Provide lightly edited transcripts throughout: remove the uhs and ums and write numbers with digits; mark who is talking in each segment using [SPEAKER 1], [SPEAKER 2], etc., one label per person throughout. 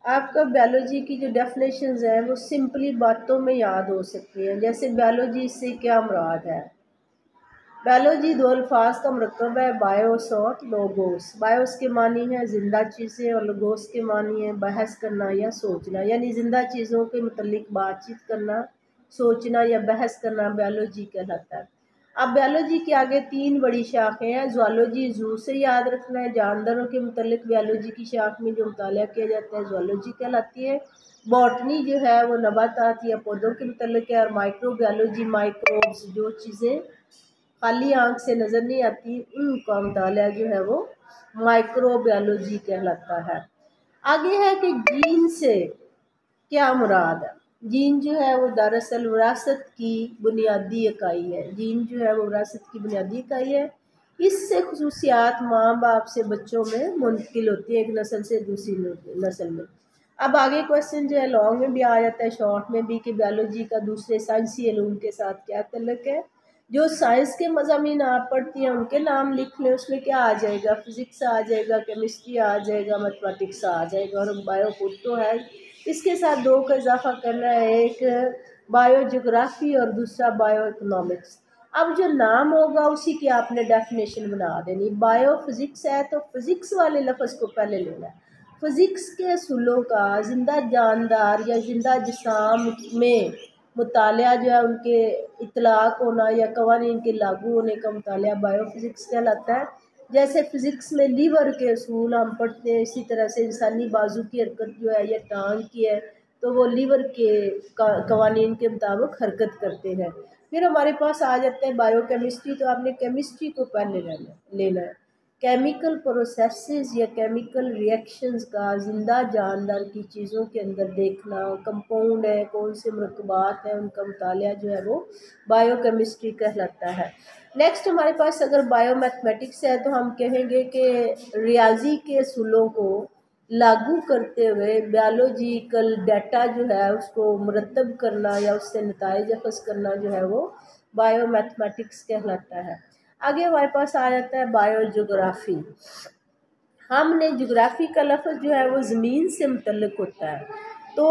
[SPEAKER 1] آپ کا بیالوجی کی جو ڈیفینیشنز ہیں وہ سمپلی باتوں میں یاد ہو سکتی ہیں. جیسے بیالوجی سے کیا مراد ہے؟ بیالوجی دو الفاظ کا مرکب ہے، بایوس اور لوگوس. بایوس کے معنی ہے زندہ چیزیں اور لوگوس کے معنی ہے بحث کرنا یا سوچنا، یعنی زندہ چیزوں کے متعلق بات چیت کرنا، سوچنا یا بحث کرنا بیالوجی کہلاتا ہے. اب بیالوجی کے آگے تین بڑی شاخیں ہیں. زوالوجی زو سے یاد رکھنا ہے، جانداروں کے متعلق بیالوجی کی شاخ میں جو مطالعہ کیا جاتا ہے زوالوجی کہلاتی ہے. باٹنی جو ہے وہ نباتات یا پودوں کے متعلق ہے، اور مائکرو بیالوجی مائکروبس جو چیزیں خالی آنکھ سے نظر نہیں آتی ان کا مطالعہ جو ہے وہ مائکرو بیالوجی کہلاتا ہے. آگے ہے کہ جین سے کیا مراد ہے؟ جین جو ہے وہ دراصل وراثت کی بنیادی اکائی ہے. جین جو ہے وہ وراثت کی بنیادی اکائی ہے. اس سے خصوصیات ماں باپ سے بچوں میں منتقل ہوتی ہیں، ایک نسل سے دوسری نسل میں. اب آگے کویسچن جو ہے لانگ میں بھی آ جاتا ہے، شارٹ میں بھی، کہ بیالوجی کا دوسرے سائنسی علوم کے ساتھ کیا تعلق ہے. جو سائنس کے مضامین آپ پڑھتی ہیں ان کے نام لکھ لیں. اس میں کیا آ جائے گا؟ فزکس آ جائے گا، کیمسٹری آ جائے گا، میتھمیٹکس آ جائے گا، اور بایو خود تو ہے. اس کے ساتھ دو کا اضافہ کرنا ہے، ایک بایو جغرافی اور دوسرا بایو اکنامکس. اب جو نام ہوگا اسی کی آپ نے ڈیفینیشن بنا دینی. بایو فزکس ہے تو فزکس والے لفظ کو پہلے لینا ہے. فزکس کے اصولوں کا زندہ جاندار یا زندہ جسام میں مطالعہ جو ہے ان کے اطلاق ہونا یا قوانین کے لاگو ہونے کا مطالعہ بایو فزکس کہلاتا ہے. جیسے فزکس میں لیور کے اصول ہم پڑھتے ہیں، اسی طرح سے انسانی بازو کی حرکت جو ہے یا ٹانگ کی ہے تو وہ لیور کے قوانین کے مطابق حرکت کرتے ہیں. پھر ہمارے پاس آ جاتا ہے بایو کیمسٹری. تو آپ نے کیمسٹری کو پہلے لینا ہے. کیمیکل پروسیسز یا کیمیکل ریئیکشنز کا زندہ جاندار کی چیزوں کے اندر دیکھنا، کمپاؤنڈ ہے، کون سے مرکبات ہیں، ان کا مطالعہ جو ہے وہ بایو کیمسٹری کہلاتا ہے. نیکسٹ ہمارے پاس اگر بایو میتھمیٹکس ہے تو ہم کہیں گے کہ ریاضی کے اصولوں کو لاگو کرتے ہوئے بیالوجیکل ڈیٹا جو ہے اس کو مرتب کرنا یا اس سے نتائج اخذ کرنا جو ہے وہ بایو میتھمیٹکس کہلاتا ہے. آگے ہمارے پاس آ جاتا ہے بایو جغرافی. ہم نے جغرافی کا لفظ جو ہے وہ زمین سے متعلق ہوتا ہے. تو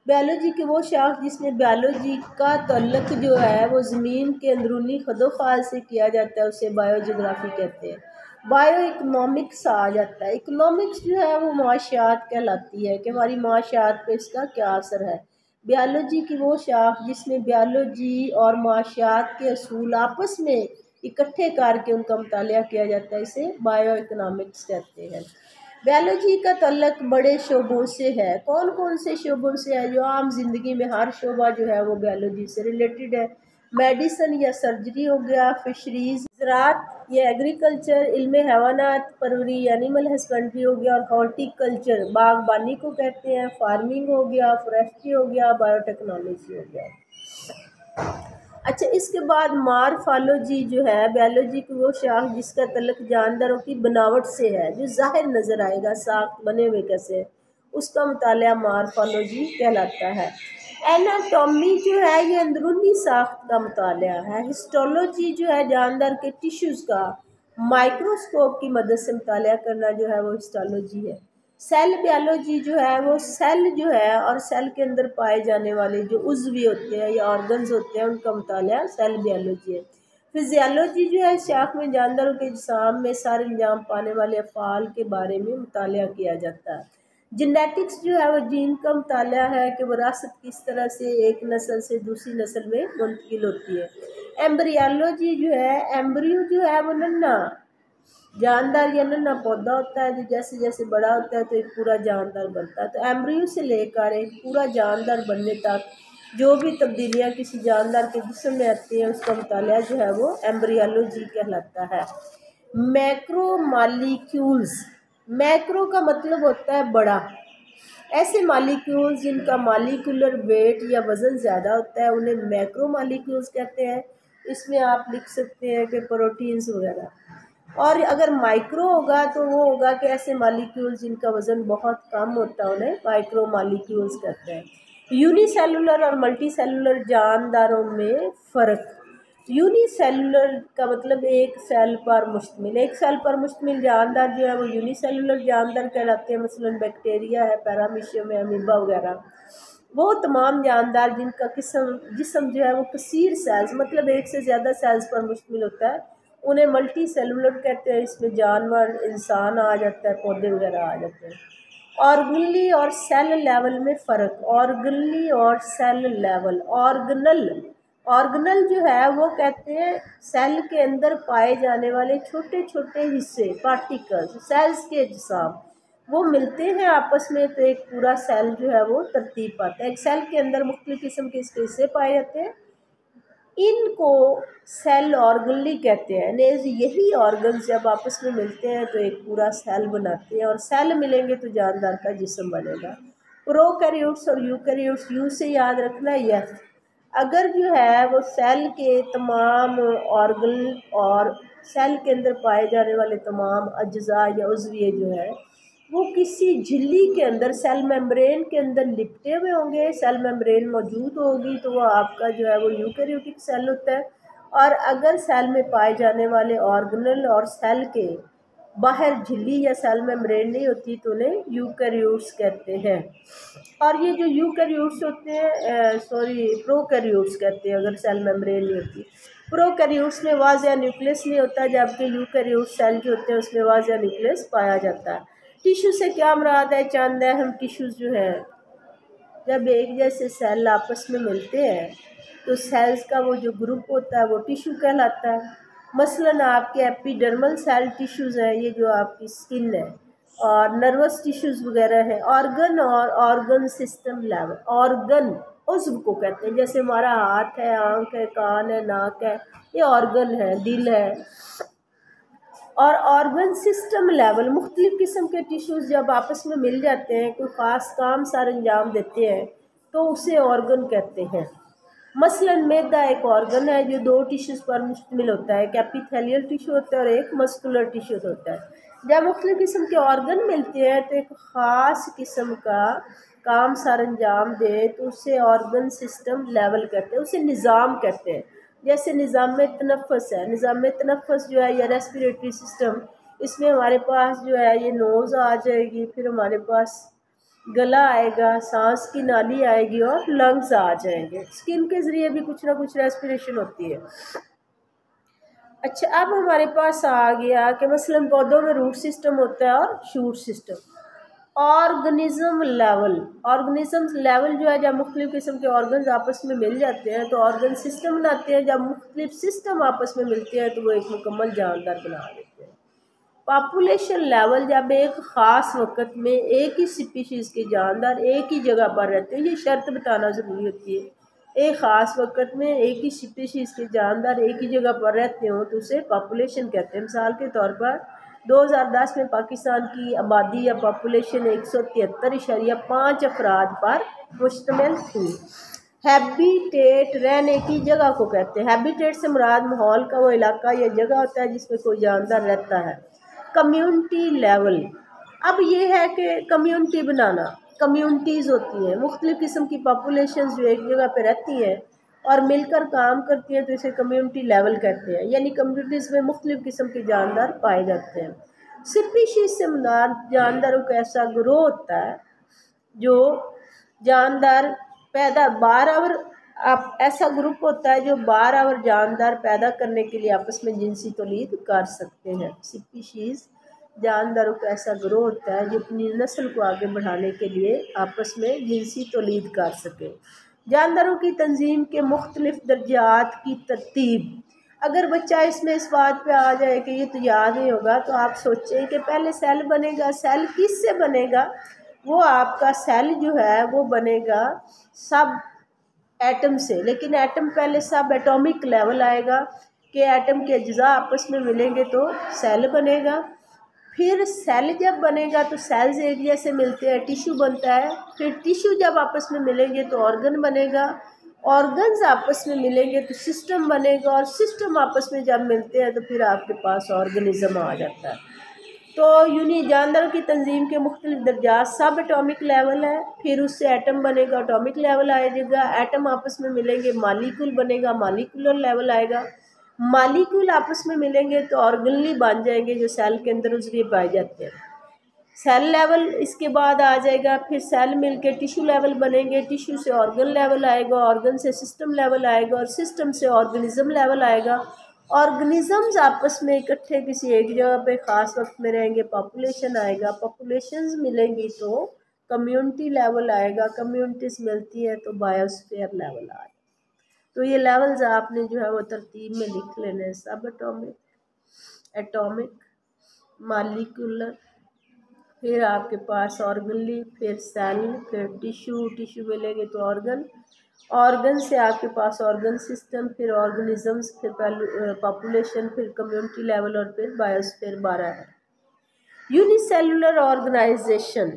[SPEAKER 1] بیالوجی کی وہ شاخ جس میں بیالوجی کا تعلق جو ہے وہ زمین کے اندرونی خد و خال سے کیا جاتا ہے اسے بایو جغرافی کہتے ہیں. بایو اکنامکس آ جاتا ہے. اکنامکس جو ہے وہ معاشیات کہلاتی ہے کہ ہماری معاشیات پہ اس کا کیا اثر ہے. بیالوجی کی وہ شاخ جس میں بیالوجی اور معاشیات کے اصول آپس میں اکٹھے کر کے ان کا مطالعہ کیا جاتا ہے، اسے بایو اکنامکس کہتے ہیں. بیالوجی کا تعلق بڑے شعبوں سے ہے. کون کون سے شعبوں سے ہے؟ جو عام زندگی میں ہر شعبہ جو ہے وہ بیالوجی سے ریلیٹڈ ہے. میڈیسن یا سرجری ہو گیا، فشریز زراعت یا ایگریکلچر، علم حیوانات پروری اینیمل ہسبنڈری ہو گیا، اور ہارٹی کلچر باغبانی کو کہتے ہیں، فارمنگ ہو گیا، فوریسٹری ہو گیا، بایو ٹیکنالوجی ہو گیا. اچھا، اس کے بعد مارفالوجی جو ہے بیالوجی کی وہ شاخ جس کا تعلق جانداروں کی بناوٹ سے ہے، جو ظاہر نظر آئے گا ساخت بنے ہوئے کیسے، اس کا مطالعہ مارفالوجی کہلاتا ہے. ایناٹومی جو ہے یہ اندرونی ساخت کا مطالعہ ہے. ہسٹولوجی جو ہے جاندار کے ٹیشوز کا مائکروسکوپ کی مدد سے مطالعہ کرنا جو ہے وہ ہسٹولوجی ہے. سیل بیالوجی جو ہے وہ سیل جو ہے اور سیل کے اندر پائے جانے والے جو عضوی ہوتے ہیں یا آرگنز ہوتے ہیں ان کا مطالعہ سیل بیالوجی ہے. فزیالوجی جو ہے شاخ میں جانداروں کے جسام میں سارے انجام پانے والے افعال کے بارے میں مطالعہ کیا جاتا ہے. جینیٹکس جو ہے وہ جین کا مطالعہ ہے کہ وراثت کس طرح سے ایک نسل سے دوسری نسل میں منتقل ہوتی ہے. ایمبریالوجی جو ہے، ایمبریو جو ہے وہ ننا جاندار یا ننا پودا ہوتا ہے جو جیسے جیسے بڑا ہوتا ہے تو ایک پورا جاندار بنتا ہے. تو ایمبریو سے لے کر ایک پورا جاندار بننے تک جو بھی تبدیلیاں کسی جاندار کے جسم میں آتی ہیں اس کا مطالعہ جو ہے وہ ایمبریالوجی کہلاتا ہے. میکرو مالیکیولز، میکرو کا مطلب ہوتا ہے بڑا. ایسے مالیکیولز جن کا مالیکولر ویٹ یا وزن زیادہ ہوتا ہے انہیں میکرو مالیکیولز کہتے ہیں. اس میں آپ لکھ سکتے ہیں کہ پروٹینز وغیرہ. اور اگر مائکرو ہوگا تو وہ ہوگا کہ ایسے مالیکیولز جن کا وزن بہت کم ہوتا ہے انہیں مائکرو مالیکیولز کہتے ہیں. یونی سیلولر اور ملٹی سیلولر جانداروں میں فرق. یونی سیلولر کا مطلب ایک سیل پر مشتمل، ایک سیل پر مشتمل جاندار جو ہے وہ یونی سیلولر جاندار کہلاتے ہیں، مثلاً بیکٹیریا ہے، پیرامیشیم ہے، امیبا وغیرہ۔ وہ تمام جاندار جن کا جسم جو ہے وہ کثیر سیلز مطلب ایک سے زیادہ سیلز پر مشتمل ہوتا ہے، انہیں ملٹی سیلولر کہتے ہیں۔ اس میں جانور، انسان آ جاتا ہے، پودے وغیرہ آ جاتے ہیں۔ آرگنلی اور سیل لیول میں فرق، آرگنلی اور سیل لیول۔ آرگنل جو ہے وہ کہتے ہیں سیل کے اندر پائے جانے والے چھوٹے چھوٹے حصے، پارٹیکلز، سیلز کے اجسام، وہ ملتے ہیں آپس میں تو ایک پورا سیل جو ہے وہ ترتیب پاتا ہے۔ ایک سیل کے اندر مختلف قسم کے اس کے حصے پائے جاتے ہیں، ان کو سیل آرگنلی کہتے ہیں۔ نیز یہی آرگنز جب آپس میں ملتے ہیں تو ایک پورا سیل بناتے ہیں، اور سیل ملیں گے تو جاندار کا جسم بنے گا۔ پروکیریوٹس اور یوکیریوٹس، یو سے یاد رکھنا ہے یس۔ اگر جو ہے وہ سیل کے تمام آرگن اور سیل کے اندر پائے جانے والے تمام اجزاء یا عضویے جو ہے وہ کسی جھلی کے اندر، سیل میمبرین کے اندر لپٹے ہوئے ہوں گے، سیل میمبرین موجود ہوگی تو وہ آپ کا جو ہے وہ یوکیریوٹک سیل ہوتا ہے۔ اور اگر سیل میں پائے جانے والے آرگنل اور سیل کے باہر جھلی یا سیل میمبرین نہیں ہوتی تو انہیں یوکیریوٹس کہتے ہیں۔ اور یہ جو یوکیریوٹس ہوتے ہیں پروکیریوٹس کہتے ہیں اگر سیل میمبرین نہیں ہوتی۔ پروکیریوٹس میں واضح نیوکلس نہیں ہوتا، جبکہ یوکیریوٹ سیل جو ہوتے ہیں اس میں واضح نیوکلس پایا جاتا ہے۔ ٹیشو سے کیا مراد ہے؟ چند اہم ٹیشوز جو ہیں، جب ایک جیسے سیل آپس میں ملتے ہیں تو سیلز کا وہ جو گروپ ہوتا ہے وہ ٹیشو کہلاتا ہے۔ مثلاً آپ کے ایپیڈرمل سیل ٹیشوز ہیں، یہ جو آپ کی سکن ہے، اور نروس ٹیشوز وغیرہ ہیں۔ آرگن اور آرگن سسٹم لیول، آرگن عضو کو کہتے ہیں، جیسے ہمارا ہاتھ ہے، آنکھ ہے، کان ہے، ناک ہے، یہ آرگن ہے، دل ہے۔ اور آرگن سسٹم لیول، مختلف قسم کے ٹیشوز جب آپس میں مل جاتے ہیں، کوئی خاص کام سر انجام دیتے ہیں تو اسے آرگن کہتے ہیں۔ مثلاً معدہ ایک آرگن ہے جو دو ٹیشوز پر مشتمل ہوتا ہے، ایک ایپیتھیلیل ٹیشو ہوتا ہے اور ایک مسکولر ٹیشو ہوتا ہے۔ جب مختلف قسم کے آرگن ملتے ہیں تو ایک خاص قسم کا کام سر انجام دے تو اسے آرگن سسٹم لیول کہتے ہیں، اسے نظام کہتے ہیں۔ جیسے نظام تنفس ہے، نظام تنفس جو ہے یا ریسپیریٹری سسٹم، اس میں ہمارے پاس جو ہے یہ نوز آ جائے گی، پھر ہمارے پاس گلا آئے گا، سانس کی نالی آئے گی اور لنگز آ جائیں گے۔ اسکن کے ذریعے بھی کچھ نہ کچھ ریسپیریشن ہوتی ہے۔ اچھا، اب ہمارے پاس آ گیا کہ مثلاً پودوں میں روٹ سسٹم ہوتا ہے اور شوٹ سسٹم۔ آرگنزم لیول جو ہے جب مختلف قسم کے آرگنز آپس میں مل جاتے ہیں تو آرگن سسٹم بناتے ہیں، جب مختلف سسٹم آپس میں ملتے ہیں تو وہ ایک مکمل جاندار بنا دیتے ہیں۔ پاپولیشن لیول، جب ایک خاص وقت میں ایک ہی سپیشیز کے جاندار ایک ہی جگہ پر رہتے ہیں، یہ شرط بتانا ضروری ہوتی ہے۔ ایک خاص وقت میں ایک ہی سپیشیز کے جاندار ایک ہی جگہ پر رہتے ہوں تو اسے پاپولیشن کہتے ہیں۔ مثال کے طور پر 2010 میں پاکستان کی آبادی یا پاپولیشن 173.5 افراد پر مشتمل تھی۔ ہیبیٹیٹ، رہنے کی جگہ کو کہتے ہیں۔ ہیبیٹیٹ سے مراد ماحول کا وہ علاقہ یا جگہ ہوتا ہے جس میں کوئی جاندار رہتا ہے۔ کمیونٹی لیول، اب یہ ہے کہ کمیونٹی بنانا، کمیونٹیز ہوتی ہیں، مختلف قسم کی پاپولیشنز جو ایک جگہ پہ رہتی ہیں اور مل کر کام کرتی ہیں تو اسے کمیونٹی لیول کہتے ہیں، یعنی کمیونٹیز میں مختلف قسم کے جاندار پائے جاتے ہیں۔ سپیشیز سے مراد جانداروں کا ایسا گروہ ہوتا ہے جو جاندار ایسا گروپ ہوتا ہے جو بار جاندار پیدا کرنے کے لیے آپس میں جنسی تولید کر سکتے ہیں۔ سپیشیز جانداروں کا ایسا گروہ ہوتا ہے جو اپنی نسل کو آگے بڑھانے کے لیے آپس میں جنسی تولید کر سکے۔ جانداروں کی تنظیم کے مختلف درجات کی ترتیب، اگر بچہ اس میں اس بات پہ آ جائے کہ یہ تو یاد نہیں ہوگا تو آپ سوچیں کہ پہلے سیل بنے گا، سیل کس سے بنے گا؟ وہ آپ کا سیل جو ہے وہ بنے گا سب ایٹم سے، لیکن ایٹم پہلے سب ایٹامک لیول آئے گا کہ ایٹم کے اجزاء آپس میں ملیں گے تو سیل بنے گا۔ پھر سیل جب بنے گا تو سیلز ایک جیسے ملتے ہیں، ٹیشو بنتا ہے، پھر ٹیشو جب آپس میں ملیں گے تو آرگن بنے گا، آرگنز آپس میں ملیں گے تو سسٹم بنے گا، اور سسٹم آپس میں جب ملتے ہیں تو پھر آپ کے پاس آرگنزم آ جاتا ہے۔ تو یونی جانداروں کی تنظیم کے مختلف درجات سب اٹامک لیول ہے، پھر اس سے ایٹم بنے گا، اٹامک لیول آئے گا، ایٹم آپس میں ملیں گے مالیکول بنے گا، مالیکولر لیول آئے گا، مالیکول آپس میں ملیں گے تو آرگنلی بن جائیں گے جو سیل کے اندر عضوی پائے جاتے ہیں۔ سیل لیول اس کے بعد آ جائے گا، پھر سیل مل کے ٹیشو لیول بنیں گے، ٹیشو سے آرگن لیول آئے گا، آرگن سے سسٹم لیول آئے گا، اور سسٹم سے آرگنزم لیول آئے گا۔ آرگنزمز آپس میں اکٹھے کسی ایک جگہ پہ خاص وقت میں رہیں گے، پاپولیشن آئے گا، پاپولیشنز ملیں گی تو کمیونٹی لیول آئے گا، کمیونٹیز ملتی ہے تو بایوسفیئر لیول آئے گا۔ تو یہ لیولز آپ نے جو ہے وہ ترتیب میں لکھ لینے ہیں، سب اٹامک، ایٹامک، مالیکولر، پھر آپ کے پاس آرگنلی، پھر سیل، پھر ٹیشو، ٹیشو ملیں گے تو آرگن، آرگن سے آپ کے پاس آرگن سسٹم، پھر آرگنزمز، پھر پاپولیشن، پھر کمیونٹی لیول، اور پھر بایوسفیئر 12 ہے۔ یونی سیلولر آرگنائزیشن،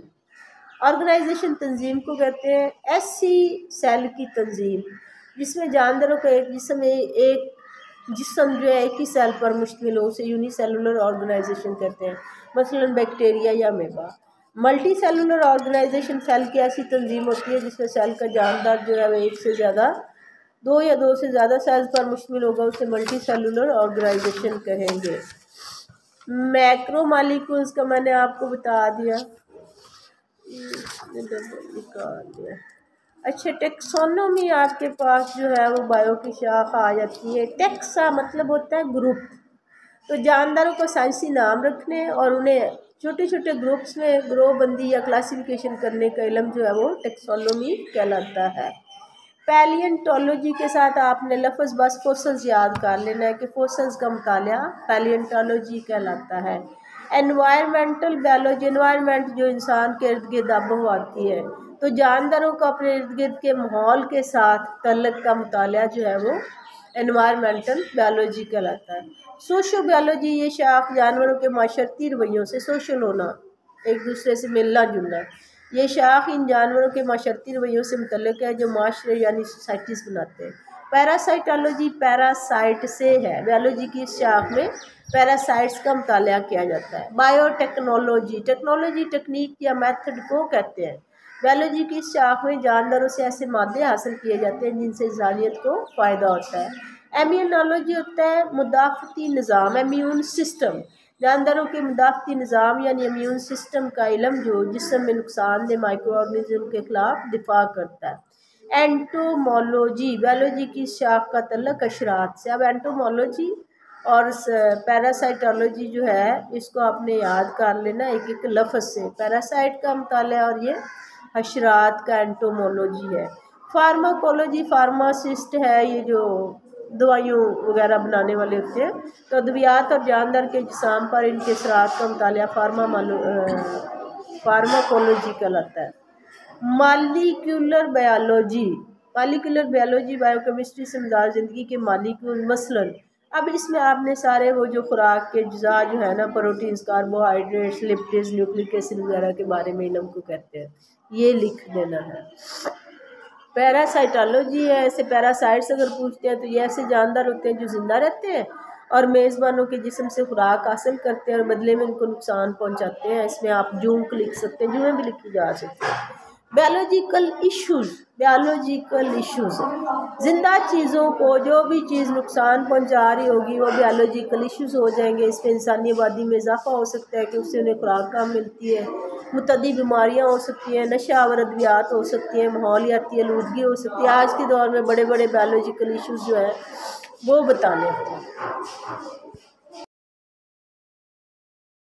[SPEAKER 1] آرگنائزیشن تنظیم کو کہتے ہیں، ایسی سیل کی تنظیم جس میں جانداروں کا ایک جسم جو ہے ایک ہی سیل پر مشتمل ہو، اسے یونی سیلولر آرگنائزیشن کہتے ہیں، مثلا بیکٹیریا یا amoeba. Multicellular organization cell کی ایسی تنظیم ہوتی ہے جس میں سیل کا جاندار جو ہے وہ ایک سے زیادہ، دو یا دو سے زیادہ سیلز پر مشتمل ہوگا، اسے ملٹی سیلولر آرگنائزیشن کہیں گے۔ میکرو مالیکولز کا میں نے آپ کو بتا دیا، نکال دیا۔ اچھا، ٹیکسونومی آپ کے پاس جو ہے وہ بایو کی شاخ آ جاتی ہے۔ ٹیکسا مطلب ہوتا ہے گروپ، تو جانداروں کو سائنسی نام رکھنے اور انہیں چھوٹے چھوٹے گروپس میں گروہ بندی یا کلاسیفیکیشن کرنے کا علم جو ہے وہ ٹیکسونومی کہلاتا ہے۔ پیلینٹولوجی کے ساتھ آپ نے لفظ بس فوسلز یاد کر لینا ہے کہ فوسلز کا مطالعہ پیلینٹولوجی کہلاتا ہے۔ انوائرمنٹل بایولوجی، انوائرمنٹ جو انسان کے ارد گرد آب و ہوا آتی ہے، تو جانداروں کو اپنے ارد گرد کے ماحول کے ساتھ تعلق کا مطالعہ جو ہے وہ انوائرمنٹل بایولوجی کہلاتا ہے۔ سوشو بایولوجی، یہ شاخ جانوروں کے معاشرتی رویوں سے، سوشل ہونا، ایک دوسرے سے ملنا جلنا، یہ شاخ ان جانوروں کے معاشرتی رویوں سے متعلق ہے جو معاشرے یعنی سوسائٹیز بناتے ہیں۔ پیراسائٹولوجی، پیراسائٹ سے ہے، بیولوجی کی اس شاخ میں پیراسائٹس کا مطالعہ کیا جاتا ہے۔ بایو ٹیکنالوجی، ٹیکنالوجی ٹیکنیک یا میتھڈ کو کہتے ہیں، بیولوجی کی اس شاخ میں جانداروں سے ایسے مادے حاصل کیے جاتے ہیں جن سے انسانیت کو فائدہ ہوتا ہے۔ ایمیونالوجی ہوتا ہے مدافعتی نظام، ایمیون سسٹم، جانداروں کے مدافعتی نظام یعنی ایمیون سسٹم کا علم جو جسم میں نقصان دہ مائکرو آرگنزم کے خلاف دفاع کرتا ہے۔ اینٹومولوجی، بیولوجی کی شاخ کا تعلق حشرات سے۔ اب اینٹومولوجی اور پیراسائٹولوجی جو ہے اس کو آپ نے یاد کر لینا ایک ایک لفظ سے، پیراسائٹ کا مطالعہ اور یہ حشرات کا اینٹومولوجی ہے۔ فارماکولوجی، فارماسسٹ ہے یہ جو دوائیوں وغیرہ بنانے والے ہوتے ہیں، تو ادویات اور جاندار کے جسام پر ان کے اثرات کا مطالعہ فارماکولوجی کہلاتا ہے۔ Molecular biology, molecular biology bio chemistry سے مزاج زندگی کے مالیکول، مثلاً اب اس میں آپ نے سارے وہ جو خوراک کے اجزاء جو ہے نا، proteins, carbohydrates, lipids, nucleic acid وغیرہ کے بارے میں علم کو کہتے ہیں، یہ لکھ دینا ہے۔ پیراسائٹولوجی ہے، ایسے پیراسائٹس اگر پوچھتے ہیں تو یہ ایسے جاندار ہوتے ہیں جو زندہ رہتے ہیں اور میزبانوں کے جسم سے خوراک حاصل کرتے ہیں اور بدلے میں ان کو نقصان پہنچاتے ہیں۔ اس میں آپ جونک لکھ سکتے ہیں، جوئیں بھی لکھی جا سکتی ہیں۔ بیولوجیکل ایشوز، بیولوجیکل ایشوز، زندہ چیزوں کو جو بھی چیز نقصان پہنچا رہی ہوگی وہ بیولوجیکل ایشوز ہو جائیں گے۔ اس میں انسانی آبادی میں اضافہ ہو سکتا ہے کہ اس سے انہیں خوراک کم ملتی ہے، متعدی بیماریاں ہو سکتی ہیں، نشہ آور ادویات ہو سکتی ہیں، ماحولیاتی آلودگی ہو سکتی ہے۔ آج کے دور میں بڑے بڑے بیولوجیکل ایشوز جو ہے وہ بتانے ہیں۔